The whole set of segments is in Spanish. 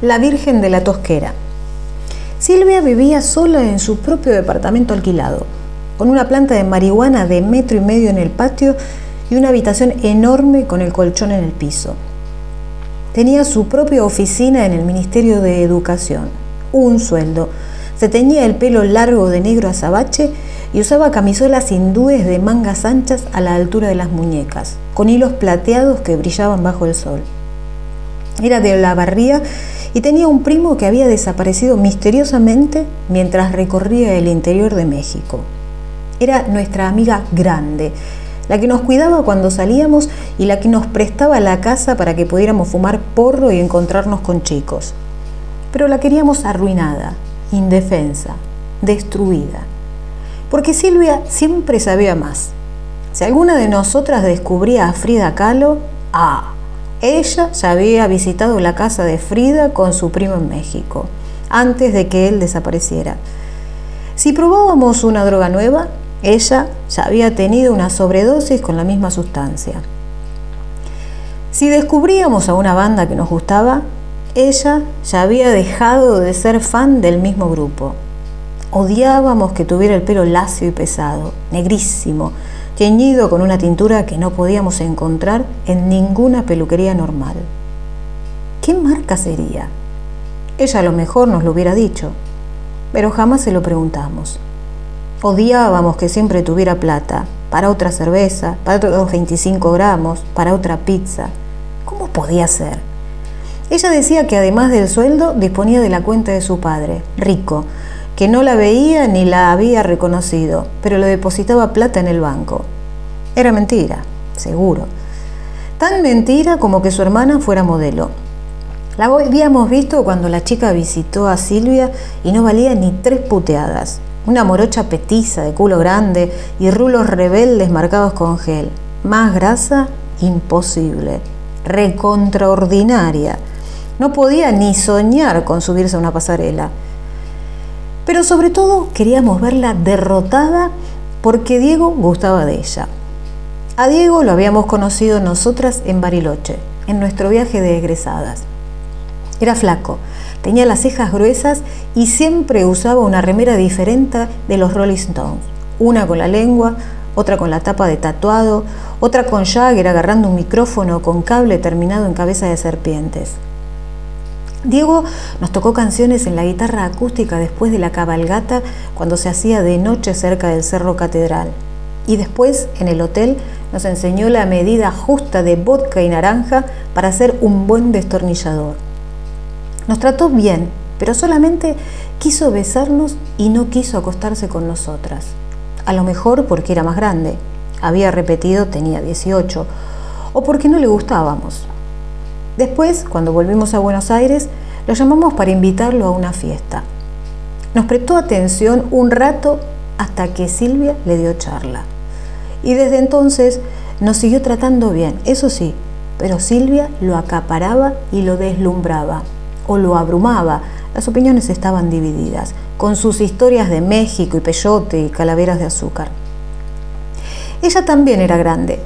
La Virgen de la Tosquera. Silvia vivía sola en su propio departamento alquilado, con una planta de marihuana de 1,5 metros en el patio y una habitación enorme con el colchón en el piso. Tenía su propia oficina en el Ministerio de Educación, un sueldo. Se teñía el pelo largo de negro azabache y usaba camisolas hindúes de mangas anchas a la altura de las muñecas, con hilos plateados que brillaban bajo el sol. Era de Olavarría y tenía un primo que había desaparecido misteriosamente mientras recorría el interior de México. Era nuestra amiga grande, la que nos cuidaba cuando salíamos y la que nos prestaba la casa para que pudiéramos fumar porro y encontrarnos con chicos. Pero la queríamos arruinada, indefensa, destruida. Porque Silvia siempre sabía más. Si alguna de nosotras descubría a Frida Kahlo, ella ya había visitado la casa de Frida con su primo en México, antes de que él desapareciera. Si probábamos una droga nueva, ella ya había tenido una sobredosis con la misma sustancia. Si descubríamos a una banda que nos gustaba, ella ya había dejado de ser fan del mismo grupo. Odiábamos que tuviera el pelo lacio y pesado, negrísimo, teñido con una tintura que no podíamos encontrar en ninguna peluquería normal. ¿Qué marca sería? Ella a lo mejor nos lo hubiera dicho, pero jamás se lo preguntamos. Odiábamos que siempre tuviera plata, para otra cerveza, para otros 25 gramos, para otra pizza. ¿Cómo podía ser? Ella decía que además del sueldo disponía de la cuenta de su padre, rico, que no la veía ni la había reconocido, pero le depositaba plata en el banco. Era mentira, seguro. Tan mentira como que su hermana fuera modelo. La habíamos visto cuando la chica visitó a Silvia y no valía ni 3 puteadas. Una morocha petiza de culo grande y rulos rebeldes marcados con gel. Más grasa, imposible. Recontraordinaria. No podía ni soñar con subirse a una pasarela. Pero sobre todo queríamos verla derrotada porque Diego gustaba de ella. A Diego lo habíamos conocido nosotras en Bariloche, en nuestro viaje de egresadas. Era flaco, tenía las cejas gruesas y siempre usaba una remera diferente de los Rolling Stones. Una con la lengua, otra con la tapa de tatuado, otra con Jagger agarrando un micrófono con cable terminado en cabeza de serpientes. Diego nos tocó canciones en la guitarra acústica después de la cabalgata cuando se hacía de noche cerca del Cerro Catedral. Y después, en el hotel, nos enseñó la medida justa de vodka y naranja para hacer un buen destornillador. Nos trató bien, pero solamente quiso besarnos y no quiso acostarse con nosotras. A lo mejor porque era más grande, había repetido tenía 18, o porque no le gustábamos. Después, cuando volvimos a Buenos Aires, lo llamamos para invitarlo a una fiesta. Nos prestó atención un rato hasta que Silvia le dio charla. Y desde entonces nos siguió tratando bien, eso sí, pero Silvia lo acaparaba y lo deslumbraba, o lo abrumaba. Las opiniones estaban divididas, con sus historias de México y peyote y calaveras de azúcar. Ella también era grande.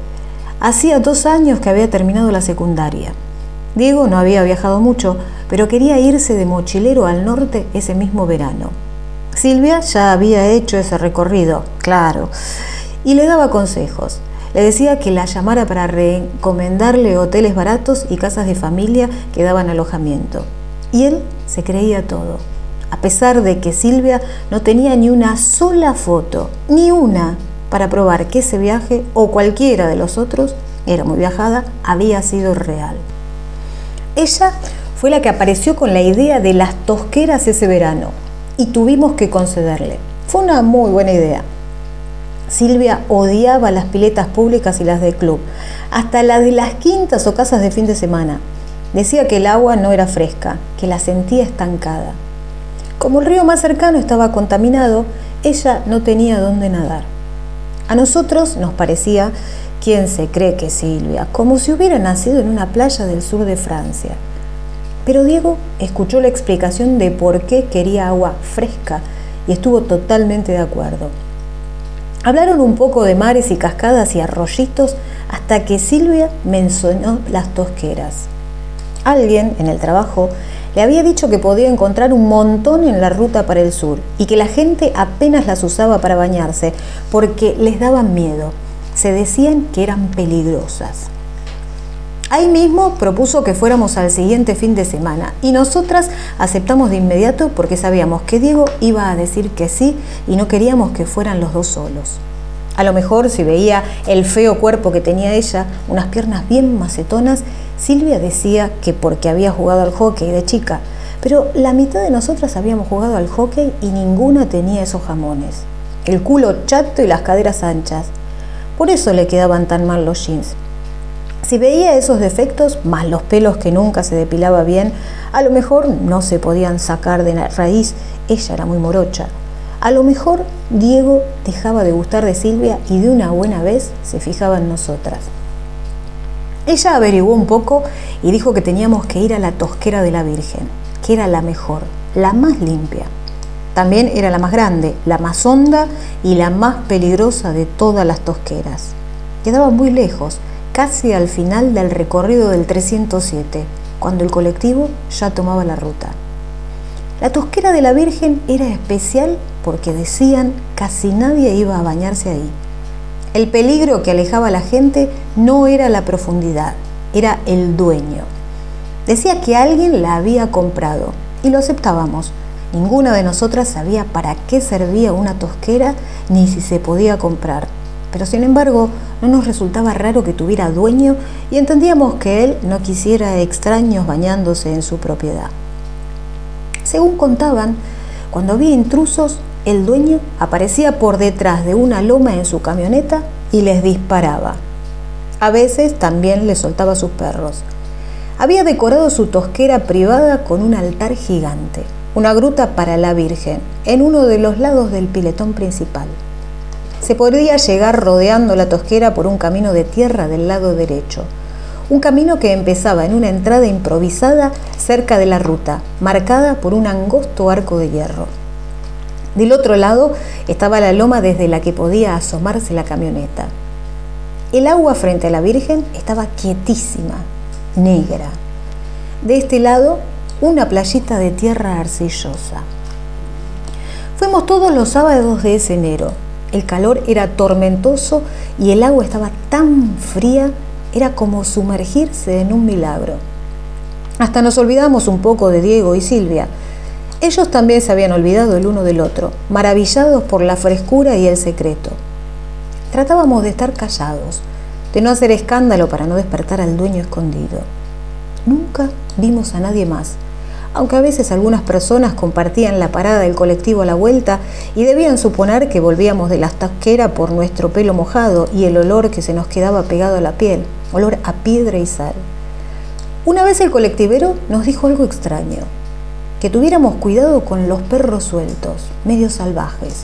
Hacía 2 años que había terminado la secundaria. Diego no había viajado mucho, pero quería irse de mochilero al norte ese mismo verano. Silvia ya había hecho ese recorrido, claro, y le daba consejos. Le decía que la llamara para recomendarle hoteles baratos y casas de familia que daban alojamiento. Y él se creía todo, a pesar de que Silvia no tenía ni una sola foto, ni una, para probar que ese viaje o cualquiera de los otros, era muy viajada, había sido real. Ella fue la que apareció con la idea de las tosqueras ese verano y tuvimos que concederle. Fue una muy buena idea. Silvia odiaba las piletas públicas y las de club, hasta las de las quintas o casas de fin de semana. Decía que el agua no era fresca, que la sentía estancada. Como el río más cercano estaba contaminado, ella no tenía dónde nadar. A nosotros nos parecía, ¿quién se cree que Silvia? Como si hubiera nacido en una playa del sur de Francia. Pero Diego escuchó la explicación de por qué quería agua fresca y estuvo totalmente de acuerdo. Hablaron un poco de mares y cascadas y arroyitos hasta que Silvia mencionó las tosqueras. Alguien en el trabajo Le había dicho que podía encontrar un montón en la ruta para el sur y que la gente apenas las usaba para bañarse porque les daban miedo. Se decían que eran peligrosas. Ahí mismo propuso que fuéramos al siguiente fin de semana y nosotras aceptamos de inmediato porque sabíamos que Diego iba a decir que sí y no queríamos que fueran los dos solos. A lo mejor si veía el feo cuerpo que tenía ella, unas piernas bien macetonas, Silvia decía que porque había jugado al hockey de chica, pero la mitad de nosotras habíamos jugado al hockey y ninguna tenía esos jamones, el culo chato y las caderas anchas. Por eso le quedaban tan mal los jeans. Si veía esos defectos, más los pelos que nunca se depilaba bien, a lo mejor no se podían sacar de la raíz, ella era muy morocha. A lo mejor Diego dejaba de gustar de Silvia y de una buena vez se fijaba en nosotras. Ella averiguó un poco y dijo que teníamos que ir a la Tosquera de la Virgen, que era la mejor, la más limpia. También era la más grande, la más honda y la más peligrosa de todas las tosqueras. Quedaba muy lejos, casi al final del recorrido del 307, cuando el colectivo ya tomaba la ruta. La Tosquera de la Virgen era especial porque decían casi nadie iba a bañarse ahí. El peligro que alejaba a la gente no era la profundidad, era el dueño. Decía que alguien la había comprado y lo aceptábamos. Ninguna de nosotras sabía para qué servía una tosquera ni si se podía comprar. Pero sin embargo, no nos resultaba raro que tuviera dueño y entendíamos que él no quisiera extraños bañándose en su propiedad. Según contaban, cuando había intrusos, el dueño aparecía por detrás de una loma en su camioneta y les disparaba. A veces también les soltaba sus perros. Había decorado su tosquera privada con un altar gigante, una gruta para la Virgen, en uno de los lados del piletón principal. Se podía llegar rodeando la tosquera por un camino de tierra del lado derecho, un camino que empezaba en una entrada improvisada cerca de la ruta, marcada por un angosto arco de hierro. Del otro lado estaba la loma desde la que podía asomarse la camioneta. El agua frente a la Virgen estaba quietísima, negra. De este lado, una playita de tierra arcillosa. Fuimos todos los sábados de ese enero. El calor era tormentoso y el agua estaba tan fría, era como sumergirse en un milagro. Hasta nos olvidamos un poco de Diego y Silvia. Ellos también se habían olvidado el uno del otro, maravillados por la frescura y el secreto. Tratábamos de estar callados, de no hacer escándalo para no despertar al dueño escondido. Nunca vimos a nadie más, aunque a veces algunas personas compartían la parada del colectivo a la vuelta y debían suponer que volvíamos de la tosquera por nuestro pelo mojado y el olor que se nos quedaba pegado a la piel, olor a piedra y sal. Una vez el colectivero nos dijo algo extraño, que tuviéramos cuidado con los perros sueltos, medio salvajes.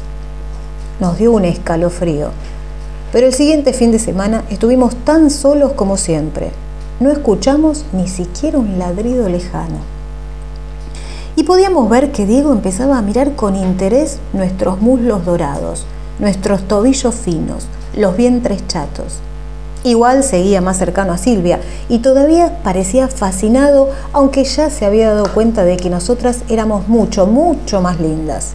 Nos dio un escalofrío, pero el siguiente fin de semana estuvimos tan solos como siempre. No escuchamos ni siquiera un ladrido lejano. Y podíamos ver que Diego empezaba a mirar con interés nuestros muslos dorados, nuestros tobillos finos, los vientres chatos. Igual seguía más cercano a Silvia y todavía parecía fascinado, aunque ya se había dado cuenta de que nosotras éramos mucho, mucho más lindas.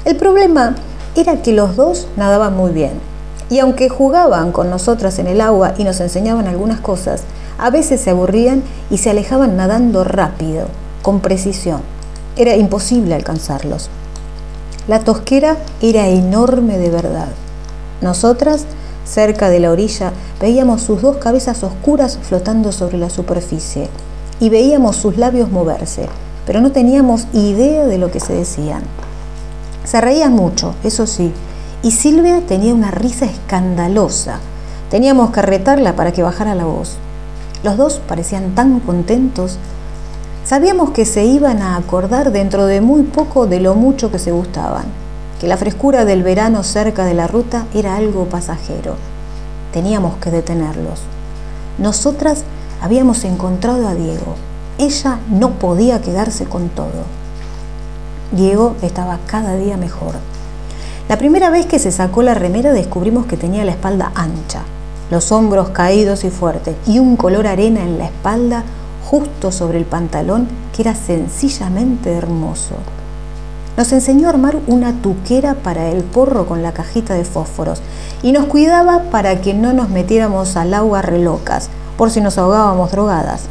El problema era que los dos nadaban muy bien. Y aunque jugaban con nosotras en el agua y nos enseñaban algunas cosas, a veces se aburrían y se alejaban nadando rápido, con precisión. Era imposible alcanzarlos. La tosquera era enorme de verdad. Nosotras, cerca de la orilla, veíamos sus dos cabezas oscuras flotando sobre la superficie y veíamos sus labios moverse, pero no teníamos idea de lo que se decían. Se reían mucho, eso sí, y Silvia tenía una risa escandalosa. Teníamos que retarla para que bajara la voz. Los dos parecían tan contentos. Sabíamos que se iban a acordar dentro de muy poco de lo mucho que se gustaban, que la frescura del verano cerca de la ruta era algo pasajero. Teníamos que detenerlos. Nosotras habíamos encontrado a Diego. Ella no podía quedarse con todo. Diego estaba cada día mejor. La primera vez que se sacó la remera descubrimos que tenía la espalda ancha, los hombros caídos y fuertes y un color arena en la espalda justo sobre el pantalón, que era sencillamente hermoso. Nos enseñó a armar una tuquera para el porro con la cajita de fósforos y nos cuidaba para que no nos metiéramos al agua relocas, por si nos ahogábamos drogadas.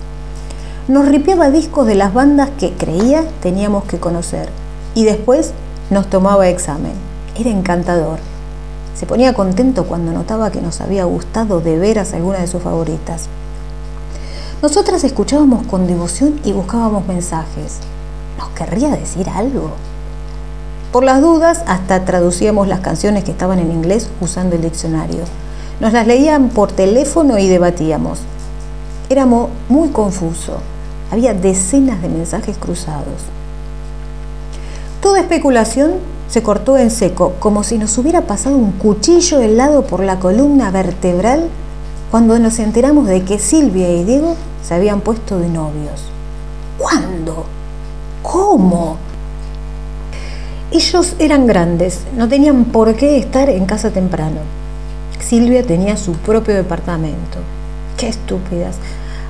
Nos ripiaba discos de las bandas que creía teníamos que conocer y después nos tomaba examen. Era encantador. Se ponía contento cuando notaba que nos había gustado de veras alguna de sus favoritas. Nosotras escuchábamos con devoción y buscábamos mensajes. ¿Nos querría decir algo? Por las dudas, hasta traducíamos las canciones que estaban en inglés usando el diccionario. Nos las leían por teléfono y debatíamos. Éramos muy confusos. Había decenas de mensajes cruzados. Toda especulación se cortó en seco, como si nos hubiera pasado un cuchillo helado por la columna vertebral cuando nos enteramos de que Silvia y Diego se habían puesto de novios. ¿Cuándo? ¿Cómo? Ellos eran grandes, no tenían por qué estar en casa temprano. Silvia tenía su propio departamento. ¡Qué estúpidas!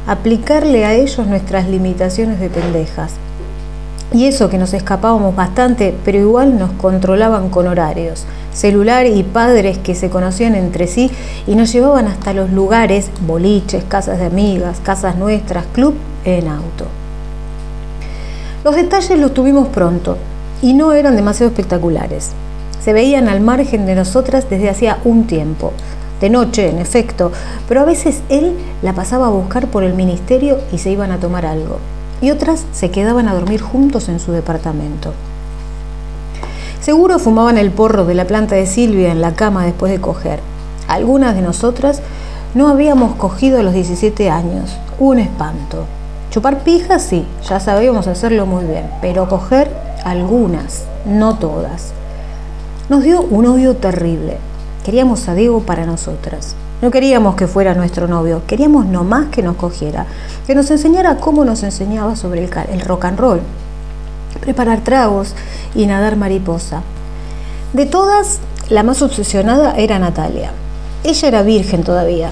Aplicarle a ellos nuestras limitaciones de pendejas. Y eso que nos escapábamos bastante, pero igual nos controlaban con horarios, celular y padres que se conocían entre sí y nos llevaban hasta los lugares, boliches, casas de amigas, casas nuestras, club, en auto. Los detalles los tuvimos pronto y no eran demasiado espectaculares. Se veían al margen de nosotras desde hacía un tiempo. De noche, en efecto, pero a veces él la pasaba a buscar por el ministerio y se iban a tomar algo. Y otras se quedaban a dormir juntos en su departamento. Seguro fumaban el porro de la planta de Silvia en la cama después de coger. Algunas de nosotras no habíamos cogido a los 17 años. Un espanto. Chupar pijas, sí, ya sabíamos hacerlo muy bien, pero coger, algunas, no todas. Nos dio un odio terrible. Queríamos a Diego para nosotras. No queríamos que fuera nuestro novio, queríamos nomás que nos cogiera, que nos enseñara cómo nos enseñaba sobre el rock and roll, preparar tragos y nadar mariposa. De todas, la más obsesionada era Natalia. Ella era virgen todavía.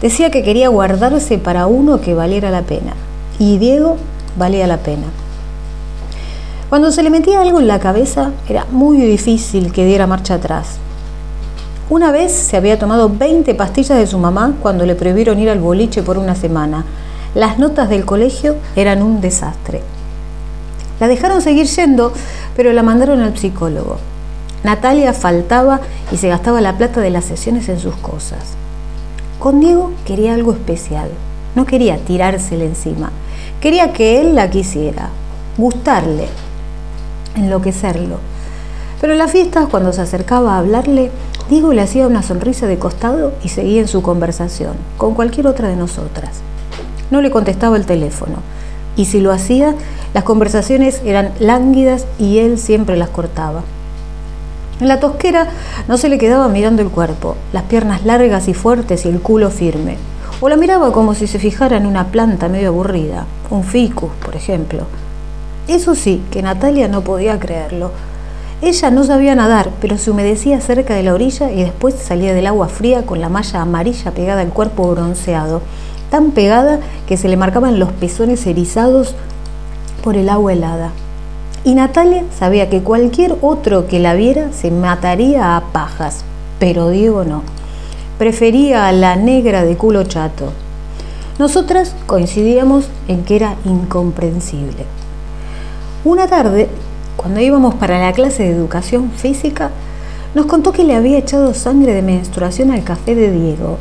Decía que quería guardarse para uno que valiera la pena. Y Diego valía la pena. Cuando se le metía algo en la cabeza, era muy difícil que diera marcha atrás. Una vez se había tomado 20 pastillas de su mamá cuando le prohibieron ir al boliche por una semana. Las notas del colegio eran un desastre. La dejaron seguir yendo, pero la mandaron al psicólogo. Natalia faltaba y se gastaba la plata de las sesiones en sus cosas. Con Diego quería algo especial. No quería tirársele encima. Quería que él la quisiera, gustarle, enloquecerlo. Pero en las fiestas, cuando se acercaba a hablarle, Diego le hacía una sonrisa de costado y seguía en su conversación, con cualquier otra de nosotras. No le contestaba el teléfono, y si lo hacía, las conversaciones eran lánguidas y él siempre las cortaba. En la tosquera no se le quedaba mirando el cuerpo, las piernas largas y fuertes y el culo firme. O la miraba como si se fijara en una planta medio aburrida, un ficus, por ejemplo. Eso sí, que Natalia no podía creerlo. Ella no sabía nadar, pero se humedecía cerca de la orilla y después salía del agua fría con la malla amarilla pegada al cuerpo bronceado, tan pegada que se le marcaban los pezones erizados por el agua helada. Y Natalia sabía que cualquier otro que la viera se mataría a pajas, pero Diego no. Prefería a la negra de culo chato. Nosotras coincidíamos en que era incomprensible. Una tarde, cuando íbamos para la clase de educación física, nos contó que le había echado sangre de menstruación al café de Diego.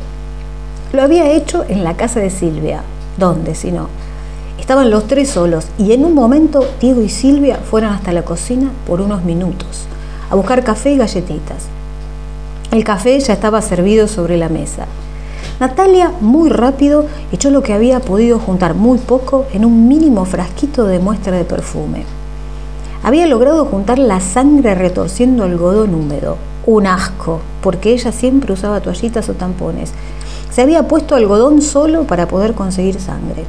Lo había hecho en la casa de Silvia. ¿Dónde, si no? Estaban los tres solos y en un momento Diego y Silvia fueron hasta la cocina por unos minutos a buscar café y galletitas. El café ya estaba servido sobre la mesa. Natalia, muy rápido, echó lo que había podido juntar muy poco en un mínimo frasquito de muestra de perfume. Había logrado juntar la sangre retorciendo algodón húmedo. Un asco, porque ella siempre usaba toallitas o tampones. Se había puesto algodón solo para poder conseguir sangre.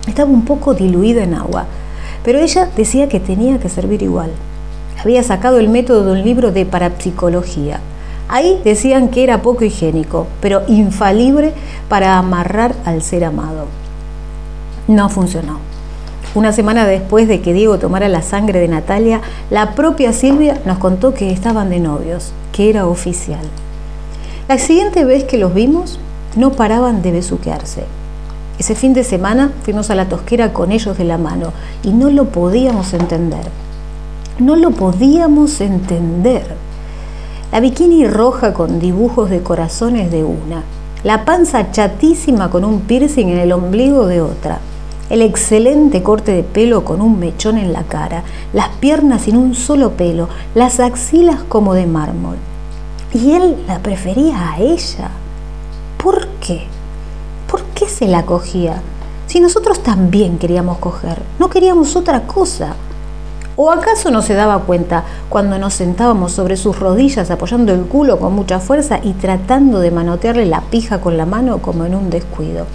Estaba un poco diluida en agua, pero ella decía que tenía que servir igual. Había sacado el método de un libro de parapsicología. Ahí decían que era poco higiénico, pero infalible para amarrar al ser amado. No funcionó. Una semana después de que Diego tomara la sangre de Natalia, la propia Silvia nos contó que estaban de novios, que era oficial. La siguiente vez que los vimos, no paraban de besuquearse. Ese fin de semana fuimos a la Tosquera con ellos de la mano y no lo podíamos entender. No lo podíamos entender. La bikini roja con dibujos de corazones de una, la panza chatísima con un piercing en el ombligo de otra, el excelente corte de pelo con un mechón en la cara, las piernas sin un solo pelo, las axilas como de mármol. Y él la prefería a ella. ¿Por qué? ¿Por qué se la cogía? Si nosotros también queríamos coger, no queríamos otra cosa. ¿O acaso no se daba cuenta cuando nos sentábamos sobre sus rodillas apoyando el culo con mucha fuerza y tratando de manotearle la pija con la mano como en un descuido?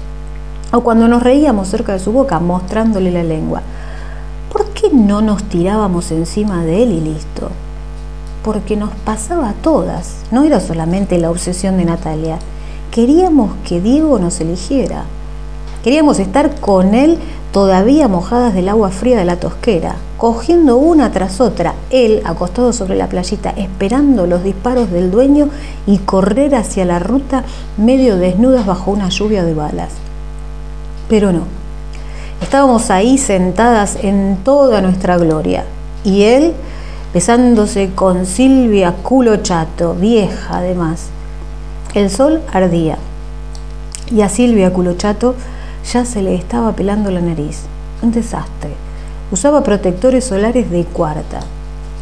O cuando nos reíamos cerca de su boca mostrándole la lengua. ¿Por qué no nos tirábamos encima de él y listo? Porque nos pasaba a todas, no era solamente la obsesión de Natalia. Queríamos que Diego nos eligiera. Queríamos estar con él todavía mojadas del agua fría de la Tosquera, cogiendo una tras otra, él acostado sobre la playita, esperando los disparos del dueño y correr hacia la ruta medio desnudas bajo una lluvia de balas. Pero no, estábamos ahí sentadas en toda nuestra gloria, y él besándose con Silvia culo chato, vieja además. El sol ardía, y a Silvia culo chato ya se le estaba pelando la nariz. Un desastre. Usaba protectores solares de cuarta.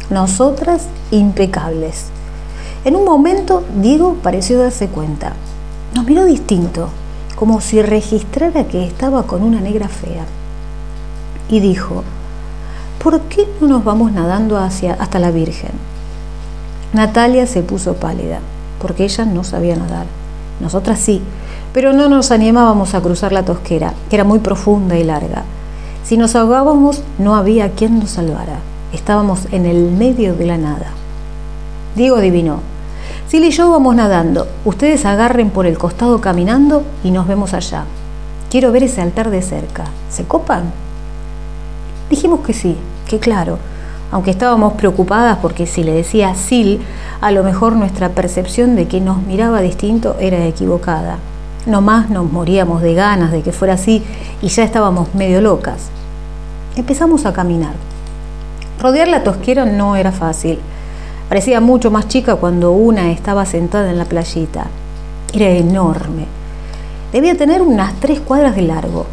Nosotras, impecables. En un momento, Diego pareció darse cuenta. Nos miró distinto, como si registrara que estaba con una negra fea. Y dijo, ¿por qué no nos vamos nadando hasta la Virgen? Natalia se puso pálida, porque ella no sabía nadar. Nosotras sí, pero no nos animábamos a cruzar la Tosquera, que era muy profunda y larga. Si nos ahogábamos, no había quien nos salvara. Estábamos en el medio de la nada. Diego adivinó. Silvia y yo vamos nadando. Ustedes agarren por el costado caminando y nos vemos allá. Quiero ver ese altar de cerca. ¿Se copan? Dijimos que sí, que claro, aunque estábamos preocupadas porque si le decía Sil, a lo mejor nuestra percepción de que nos miraba distinto era equivocada. No más nos moríamos de ganas de que fuera así y ya estábamos medio locas. Empezamos a caminar. Rodear la Tosquera no era fácil. Parecía mucho más chica cuando una estaba sentada en la playita. Era enorme. Debía tener unas 3 cuadras de largo.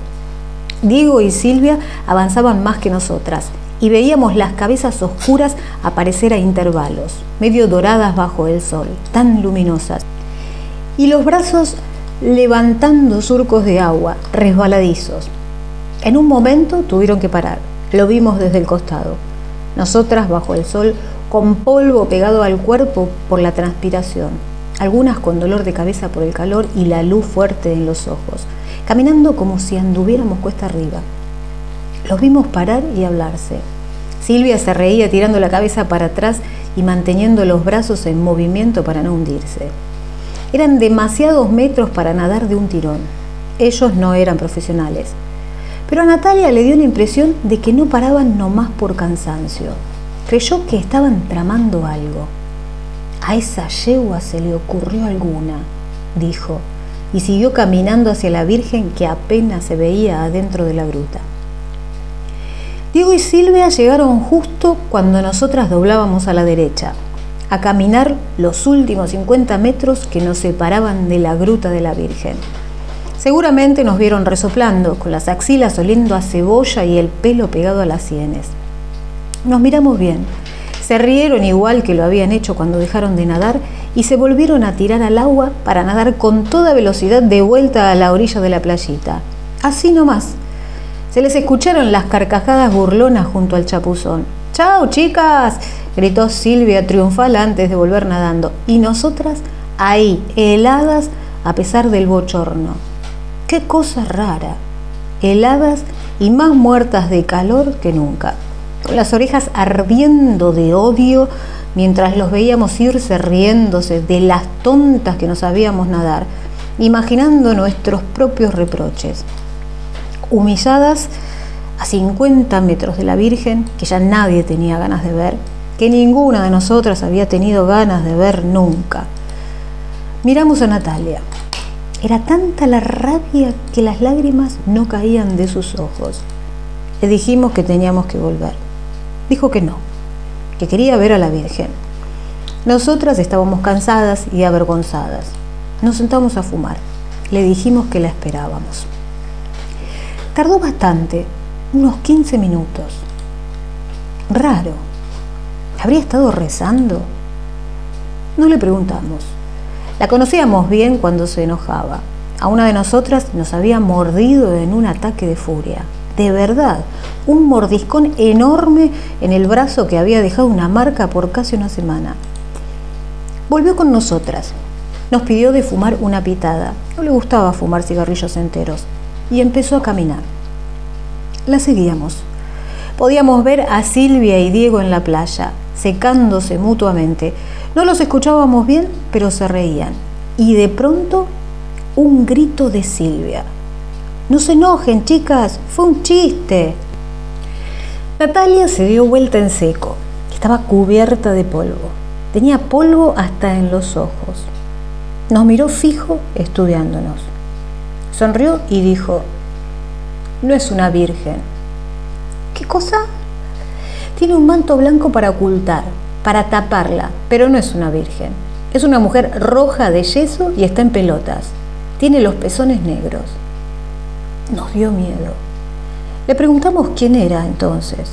Diego y Silvia avanzaban más que nosotras y veíamos las cabezas oscuras aparecer a intervalos, medio doradas bajo el sol, tan luminosas. Y los brazos levantando surcos de agua, resbaladizos. En un momento tuvieron que parar. Lo vimos desde el costado. Nosotras bajo el sol, con polvo pegado al cuerpo por la transpiración, algunas con dolor de cabeza por el calor y la luz fuerte en los ojos, caminando como si anduviéramos cuesta arriba. Los vimos parar y hablarse. Silvia se reía tirando la cabeza para atrás y manteniendo los brazos en movimiento para no hundirse. Eran demasiados metros para nadar de un tirón. Ellos no eran profesionales. Pero a Natalia le dio la impresión de que no paraban nomás por cansancio. Creyó que estaban tramando algo. A esa yegua se le ocurrió alguna, dijo, y siguió caminando hacia la Virgen que apenas se veía adentro de la gruta. Diego y Silvia llegaron justo cuando nosotras doblábamos a la derecha, a caminar los últimos 50 metros que nos separaban de la gruta de la Virgen. Seguramente nos vieron resoplando, con las axilas oliendo a cebolla y el pelo pegado a las sienes. Nos miramos bien, se rieron igual que lo habían hecho cuando dejaron de nadar y se volvieron a tirar al agua para nadar con toda velocidad de vuelta a la orilla de la playita. Así nomás. Se les escucharon las carcajadas burlonas junto al chapuzón. ¡Chao, chicas!, gritó Silvia triunfal antes de volver nadando. Y nosotras ahí, heladas a pesar del bochorno. ¡Qué cosa rara! Heladas y más muertas de calor que nunca, con las orejas ardiendo de odio mientras los veíamos irse riéndose de las tontas que no sabíamos nadar, imaginando nuestros propios reproches. humilladas a 50 metros de la Virgen, que ya nadie tenía ganas de ver, que ninguna de nosotras había tenido ganas de ver nunca. Miramos a Natalia. Era tanta la rabia que las lágrimas no caían de sus ojos. Le dijimos que teníamos que volver. Dijo que no, que quería ver a la Virgen. Nosotras estábamos cansadas y avergonzadas. Nos sentamos a fumar. Le dijimos que la esperábamos. Tardó bastante, unos 15 minutos. Raro. ¿Habría estado rezando? No le preguntamos. La conocíamos bien cuando se enojaba. A una de nosotras nos había mordido en un ataque de furia. De verdad, un mordiscón enorme en el brazo que había dejado una marca por casi una semana. Volvió con nosotras. Nos pidió de fumar una pitada. No le gustaba fumar cigarrillos enteros. Y empezó a caminar. La seguíamos. Podíamos ver a Silvia y Diego en la playa, secándose mutuamente. No los escuchábamos bien, pero se reían. Y de pronto, un grito de Silvia. «No se enojen, chicas, fue un chiste». Natalia se dio vuelta en seco. Estaba cubierta de polvo. Tenía polvo hasta en los ojos. Nos miró fijo, estudiándonos. Sonrió y dijo: «No es una virgen». «¿Qué cosa?» «Tiene un manto blanco para ocultar, para taparla, pero no es una virgen. Es una mujer roja de yeso y está en pelotas. Tiene los pezones negros». Nos dio miedo. Le preguntamos quién era entonces.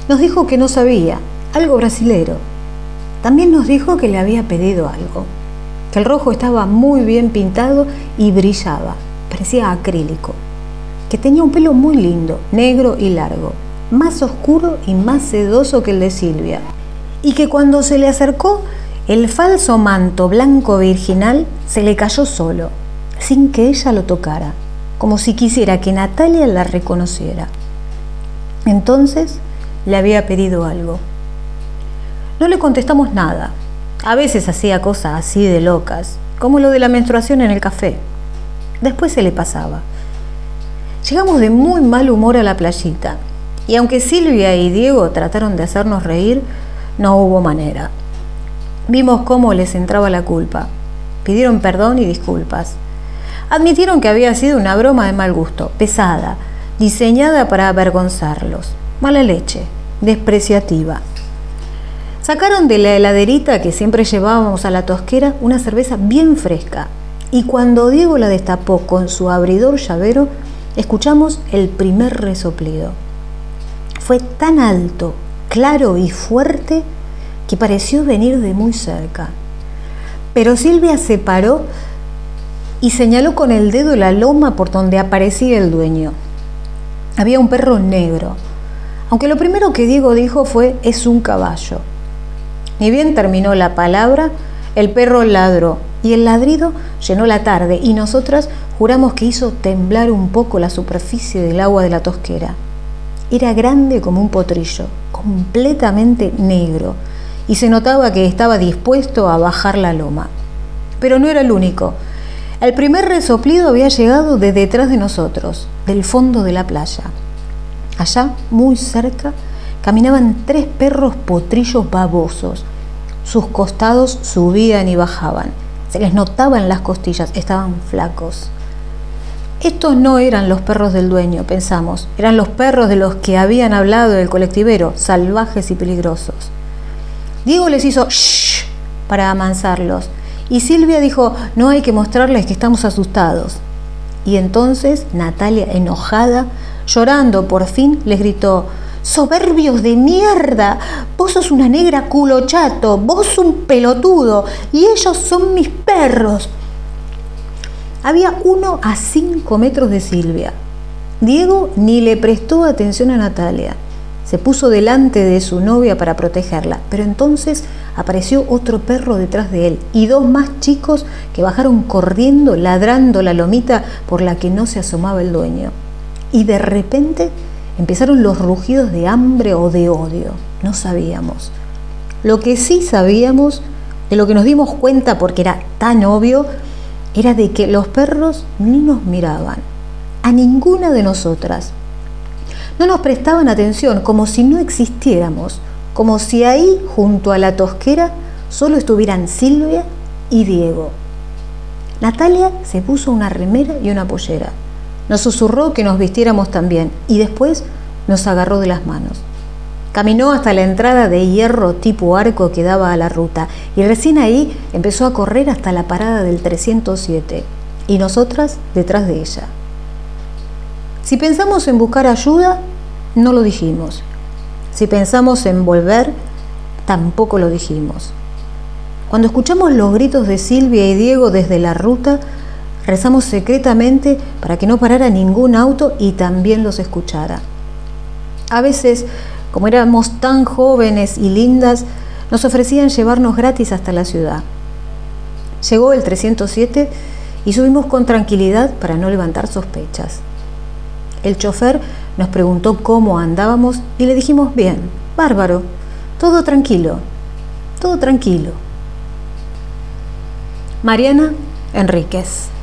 Nos dijo que no sabía, algo brasilero. También nos dijo que le había pedido algo, que el rojo estaba muy bien pintado y brillaba, parecía acrílico, que tenía un pelo muy lindo, negro y largo, más oscuro y más sedoso que el de Silvia, y que cuando se le acercó, el falso manto blanco virginal se le cayó solo, sin que ella lo tocara, como si quisiera que Natalia la reconociera. Entonces le había pedido algo. No le contestamos nada. A veces hacía cosas así de locas, como lo de la menstruación en el café. Después se le pasaba. Llegamos de muy mal humor a la playita, y aunque Silvia y Diego trataron de hacernos reír, no hubo manera. Vimos cómo les entraba la culpa. Pidieron perdón y disculpas. Admitieron que había sido una broma de mal gusto, pesada, diseñada para avergonzarlos. Mala leche, despreciativa. Sacaron de la heladerita que siempre llevábamos a la tosquera una cerveza bien fresca, y cuando Diego la destapó con su abridor llavero, escuchamos el primer resoplido. Fue tan alto, claro y fuerte que pareció venir de muy cerca. Pero Silvia se paró y señaló con el dedo la loma por donde aparecía el dueño. Había un perro negro, aunque lo primero que Diego dijo fue: «es un caballo». Ni bien terminó la palabra, el perro ladró, y el ladrido llenó la tarde, y nosotras juramos que hizo temblar un poco la superficie del agua de la tosquera. Era grande como un potrillo, completamente negro, y se notaba que estaba dispuesto a bajar la loma. Pero no era el único. El primer resoplido había llegado de detrás de nosotros, del fondo de la playa. Allá, muy cerca, caminaban 3 perros potrillos babosos. Sus costados subían y bajaban. Se les notaban las costillas, estaban flacos. Estos no eran los perros del dueño, pensamos. Eran los perros de los que habían hablado el colectivero, salvajes y peligrosos. Diego les hizo shh para amansarlos. Y Silvia dijo: «no hay que mostrarles que estamos asustados». Y entonces Natalia, enojada, llorando por fin, les gritó: «¡soberbios de mierda! Vos sos una negra culo chato, vos un pelotudo, y ellos son mis perros». Había uno a 5 metros de Silvia. Diego ni le prestó atención a Natalia. Se puso delante de su novia para protegerla, pero entonces apareció otro perro detrás de él y 2 más chicos que bajaron corriendo, ladrando la lomita por la que no se asomaba el dueño. Y de repente empezaron los rugidos de hambre o de odio. No sabíamos. Lo que sí sabíamos, de lo que nos dimos cuenta porque era tan obvio, era de que los perros ni nos miraban. a ninguna de nosotras. No nos prestaban atención, como si no existiéramos, como si ahí, junto a la tosquera, solo estuvieran Silvia y Diego. Natalia se puso una remera y una pollera. Nos susurró que nos vistiéramos también y después nos agarró de las manos. Caminó hasta la entrada de hierro tipo arco que daba a la ruta y recién ahí empezó a correr hasta la parada del 307 y nosotras detrás de ella. Si pensamos en buscar ayuda, no lo dijimos. Si pensamos en volver, tampoco lo dijimos. Cuando escuchamos los gritos de Silvia y Diego desde la ruta, rezamos secretamente para que no parara ningún auto y también los escuchara. A veces, como éramos tan jóvenes y lindas, nos ofrecían llevarnos gratis hasta la ciudad. Llegó el 307 y subimos con tranquilidad para no levantar sospechas. El chofer nos preguntó cómo andábamos y le dijimos bien, bárbaro, todo tranquilo, todo tranquilo. Mariana Enríquez.